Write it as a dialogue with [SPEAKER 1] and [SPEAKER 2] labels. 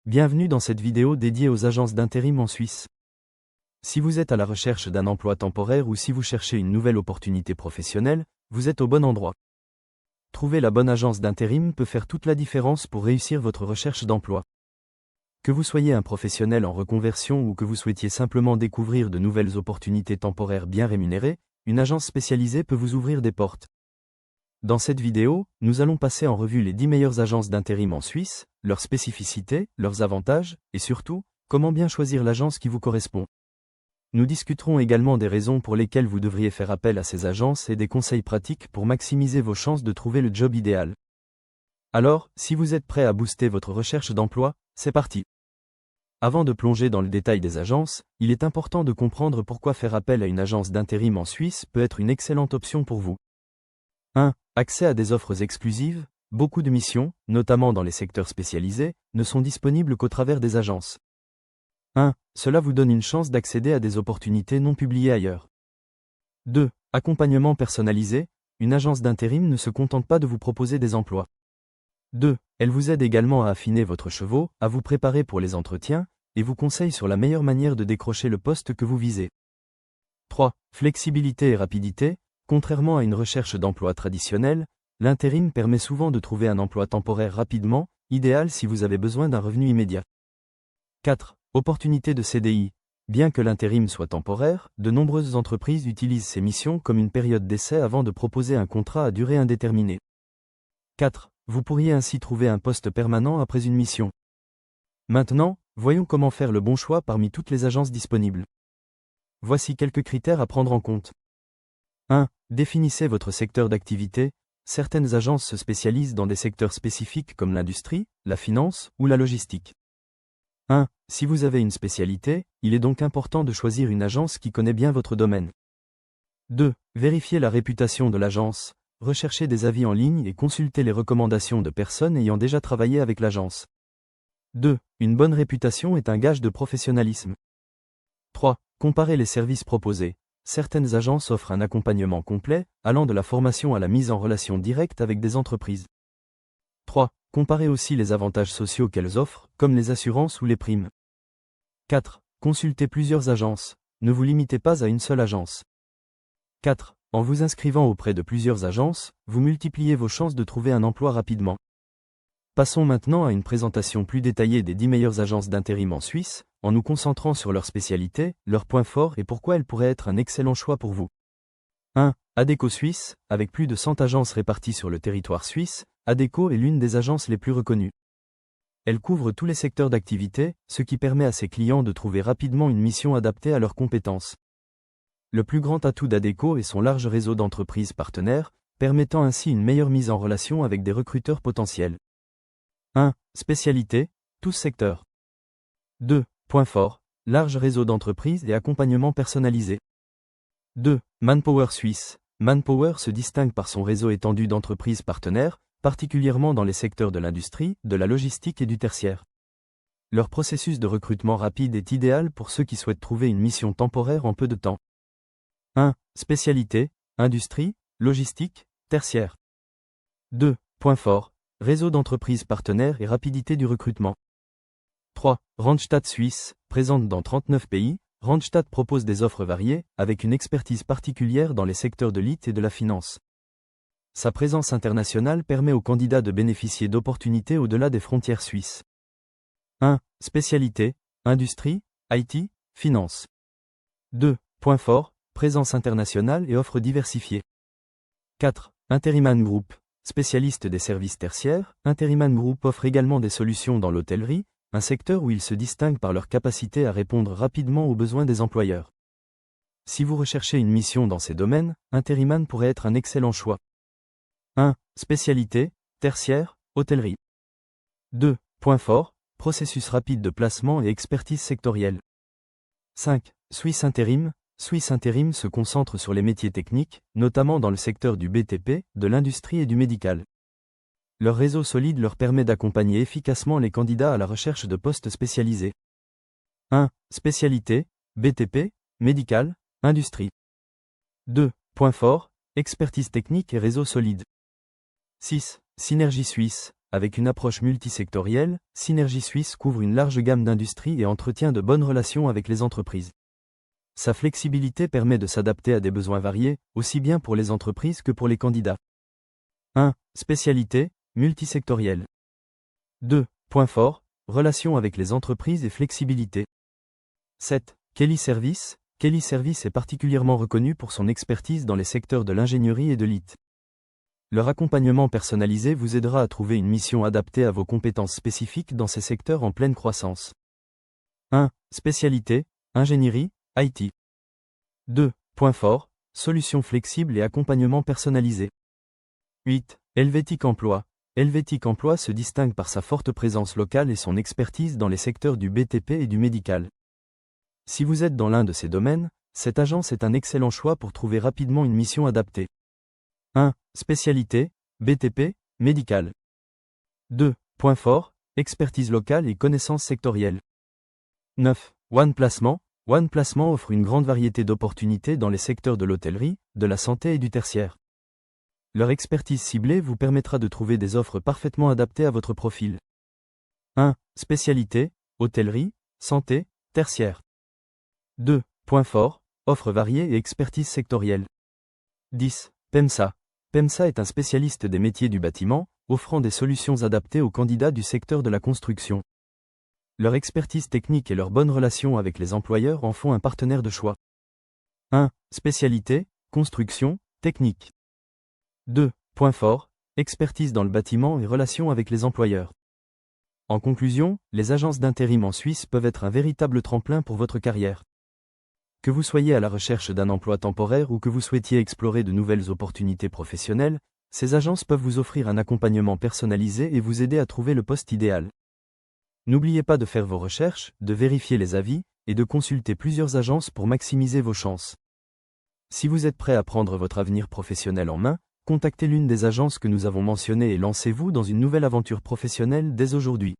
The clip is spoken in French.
[SPEAKER 1] Bienvenue dans cette vidéo dédiée aux agences d'intérim en Suisse. Si vous êtes à la recherche d'un emploi temporaire ou si vous cherchez une nouvelle opportunité professionnelle, vous êtes au bon endroit. Trouver la bonne agence d'intérim peut faire toute la différence pour réussir votre recherche d'emploi. Que vous soyez un professionnel en reconversion ou que vous souhaitiez simplement découvrir de nouvelles opportunités temporaires bien rémunérées, une agence spécialisée peut vous ouvrir des portes. Dans cette vidéo, nous allons passer en revue les 10 meilleures agences d'intérim en Suisse, leurs spécificités, leurs avantages, et surtout, comment bien choisir l'agence qui vous correspond. Nous discuterons également des raisons pour lesquelles vous devriez faire appel à ces agences et des conseils pratiques pour maximiser vos chances de trouver le job idéal. Alors, si vous êtes prêt à booster votre recherche d'emploi, c'est parti. Avant de plonger dans le détail des agences, il est important de comprendre pourquoi faire appel à une agence d'intérim en Suisse peut être une excellente option pour vous. 1. Accès à des offres exclusives. Beaucoup de missions, notamment dans les secteurs spécialisés, ne sont disponibles qu'au travers des agences. 1. Cela vous donne une chance d'accéder à des opportunités non publiées ailleurs. 2. Accompagnement personnalisé. Une agence d'intérim ne se contente pas de vous proposer des emplois. 2. Elle vous aide également à affiner votre chevaux, à vous préparer pour les entretiens, et vous conseille sur la meilleure manière de décrocher le poste que vous visez. 3. Flexibilité et rapidité. Contrairement à une recherche d'emploi traditionnelle, l'intérim permet souvent de trouver un emploi temporaire rapidement, idéal si vous avez besoin d'un revenu immédiat. 4. Opportunité de CDI. Bien que l'intérim soit temporaire, de nombreuses entreprises utilisent ces missions comme une période d'essai avant de proposer un contrat à durée indéterminée. 4. Vous pourriez ainsi trouver un poste permanent après une mission. Maintenant, voyons comment faire le bon choix parmi toutes les agences disponibles. Voici quelques critères à prendre en compte. 1. Définissez votre secteur d'activité. Certaines agences se spécialisent dans des secteurs spécifiques comme l'industrie, la finance ou la logistique. 1. Si vous avez une spécialité, il est donc important de choisir une agence qui connaît bien votre domaine. 2. Vérifiez la réputation de l'agence. Recherchez des avis en ligne et consultez les recommandations de personnes ayant déjà travaillé avec l'agence. 2. Une bonne réputation est un gage de professionnalisme. 3. Comparez les services proposés. Certaines agences offrent un accompagnement complet, allant de la formation à la mise en relation directe avec des entreprises. 3. Comparez aussi les avantages sociaux qu'elles offrent, comme les assurances ou les primes. 4. Consultez plusieurs agences. Ne vous limitez pas à une seule agence. 4. En vous inscrivant auprès de plusieurs agences, vous multipliez vos chances de trouver un emploi rapidement. Passons maintenant à une présentation plus détaillée des 10 meilleures agences d'intérim en Suisse, en nous concentrant sur leurs spécialités, leurs points forts et pourquoi elles pourraient être un excellent choix pour vous. 1. Adecco Suisse. Avec plus de 100 agences réparties sur le territoire suisse, Adecco est l'une des agences les plus reconnues. Elle couvre tous les secteurs d'activité, ce qui permet à ses clients de trouver rapidement une mission adaptée à leurs compétences. Le plus grand atout d'Adecco est son large réseau d'entreprises partenaires, permettant ainsi une meilleure mise en relation avec des recruteurs potentiels. 1. Spécialité, tous secteurs. 2. Point fort, large réseau d'entreprises et accompagnement personnalisé. 2. Manpower Suisse. Manpower se distingue par son réseau étendu d'entreprises partenaires, particulièrement dans les secteurs de l'industrie, de la logistique et du tertiaire. Leur processus de recrutement rapide est idéal pour ceux qui souhaitent trouver une mission temporaire en peu de temps. 1. Spécialité, industrie, logistique, tertiaire. 2. Point fort, réseau d'entreprises partenaires et rapidité du recrutement. 3. Randstad Suisse, présente dans 39 pays, Randstad propose des offres variées, avec une expertise particulière dans les secteurs de l'IT et de la finance. Sa présence internationale permet aux candidats de bénéficier d'opportunités au-delà des frontières suisses. 1. Spécialité, industrie, IT, finance. 2. Point fort, présence internationale et offres diversifiées. 4. Interiman Group. Spécialiste des services tertiaires, Interiman Group offre également des solutions dans l'hôtellerie, un secteur où ils se distinguent par leur capacité à répondre rapidement aux besoins des employeurs. Si vous recherchez une mission dans ces domaines, Interiman pourrait être un excellent choix. 1. Spécialité, tertiaire, hôtellerie. 2. Point fort, processus rapide de placement et expertise sectorielle. 5. Swiss Interim. Swiss Interim se concentre sur les métiers techniques, notamment dans le secteur du BTP, de l'industrie et du médical. Leur réseau solide leur permet d'accompagner efficacement les candidats à la recherche de postes spécialisés. 1. Spécialité, BTP, médical, industrie. 2. Point fort, expertise technique et réseau solide. 6. Synergie Suisse. Avec une approche multisectorielle, Synergie Suisse couvre une large gamme d'industries et entretient de bonnes relations avec les entreprises. Sa flexibilité permet de s'adapter à des besoins variés, aussi bien pour les entreprises que pour les candidats. 1. Spécialité, multisectorielle. 2. Point fort, relations avec les entreprises et flexibilité. 7. Kelly Service. Kelly Service est particulièrement reconnu pour son expertise dans les secteurs de l'ingénierie et de l'IT. Leur accompagnement personnalisé vous aidera à trouver une mission adaptée à vos compétences spécifiques dans ces secteurs en pleine croissance. 1. Spécialité, ingénierie, IT. 2. Point fort, solutions flexibles et accompagnement personnalisé. 8. Helvétique Emploi. Helvétique Emploi se distingue par sa forte présence locale et son expertise dans les secteurs du BTP et du médical. Si vous êtes dans l'un de ces domaines, cette agence est un excellent choix pour trouver rapidement une mission adaptée. 1. Spécialité, BTP, médical. 2. Point fort, expertise locale et connaissances sectorielles. 9. One Placement. One Placement offre une grande variété d'opportunités dans les secteurs de l'hôtellerie, de la santé et du tertiaire. Leur expertise ciblée vous permettra de trouver des offres parfaitement adaptées à votre profil. 1. Spécialité, hôtellerie, santé, tertiaire. 2. Point fort, offres variées et expertise sectorielle. 10. PEMSA. PEMSA est un spécialiste des métiers du bâtiment, offrant des solutions adaptées aux candidats du secteur de la construction. Leur expertise technique et leur bonne relation avec les employeurs en font un partenaire de choix. 1. Spécialité, construction, technique. 2. Point fort, expertise dans le bâtiment et relations avec les employeurs. En conclusion, les agences d'intérim en Suisse peuvent être un véritable tremplin pour votre carrière. Que vous soyez à la recherche d'un emploi temporaire ou que vous souhaitiez explorer de nouvelles opportunités professionnelles, ces agences peuvent vous offrir un accompagnement personnalisé et vous aider à trouver le poste idéal. N'oubliez pas de faire vos recherches, de vérifier les avis, et de consulter plusieurs agences pour maximiser vos chances. Si vous êtes prêt à prendre votre avenir professionnel en main, contactez l'une des agences que nous avons mentionnées et lancez-vous dans une nouvelle aventure professionnelle dès aujourd'hui.